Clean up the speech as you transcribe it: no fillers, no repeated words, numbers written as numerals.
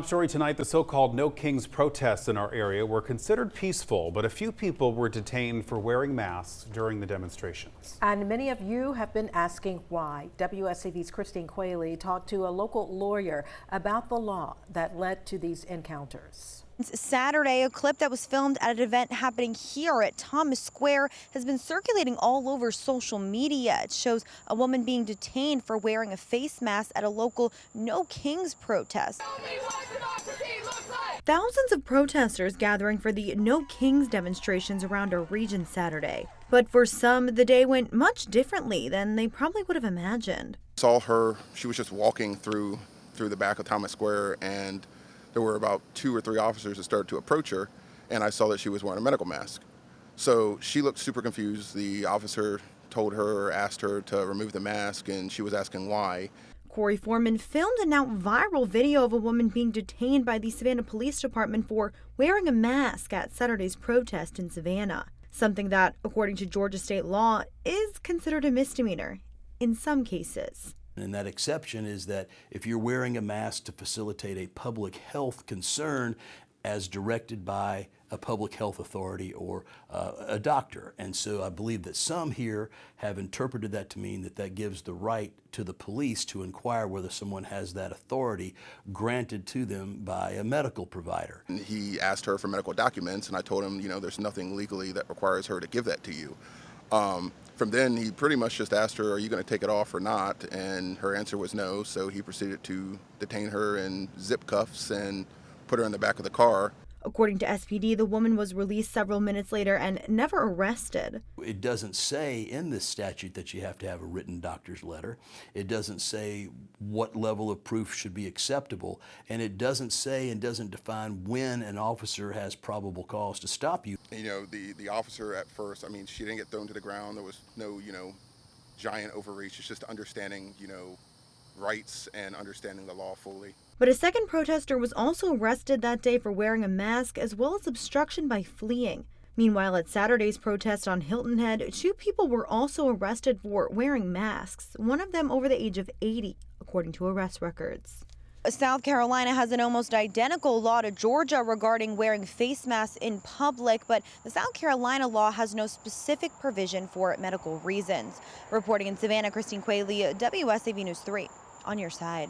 Story tonight, the so-called No Kings protests in our area were considered peaceful, but a few people were detained for wearing masks during the demonstrations. And many of you have been asking why. WSAV's Christine Quayle talked to a local lawyer about the law that led to these encounters. Saturday, a clip that was filmed at an event happening here at Thomas Square has been circulating all over social media. It shows a woman being detained for wearing a face mask at a local No Kings protest. Thousands of protesters gathering for the No Kings demonstrations around our region Saturday. But for some, the day went much differently than they probably would have imagined. Saw her, she was just walking through the back of Thomas Square, and there were about 2 or 3 officers that started to approach her, and I saw that she was wearing a medical mask. So she looked super confused. The officer told her, or asked her to remove the mask, and she was asking why. Corey Foreman filmed a now viral video of a woman being detained by the Savannah Police Department for wearing a mask at Saturday's protest in Savannah. Something that, according to Georgia state law, is considered a misdemeanor in some cases. And that exception is that if you're wearing a mask to facilitate a public health concern as directed by a public health authority or a doctor. And so I believe that some here have interpreted that to mean that that gives the right to the police to inquire whether someone has that authority granted to them by a medical provider. And he asked her for medical documents, and I told him, there's nothing legally that requires her to give that to you. From then, he pretty much just asked her, are you going to take it off or not? And her answer was no, so he proceeded to detain her in zip cuffs and put her in the back of the car. According to SPD, the woman was released several minutes later and never arrested. It doesn't say in this statute that you have to have a written doctor's letter. It doesn't say what level of proof should be acceptable. And it doesn't say and doesn't define when an officer has probable cause to stop you. The officer at first, she didn't get thrown to the ground. There was no, giant overreach. It's just understanding, rights and understanding the law fully. But a second protester was also arrested that day for wearing a mask as well as obstruction by fleeing. Meanwhile, at Saturday's protest on Hilton Head, 2 people were also arrested for wearing masks, one of them over the age of 80, according to arrest records. South Carolina has an almost identical law to Georgia regarding wearing face masks in public, but the South Carolina law has no specific provision for medical reasons. Reporting in Savannah, Christine Quayle, WSAV News 3, on your side.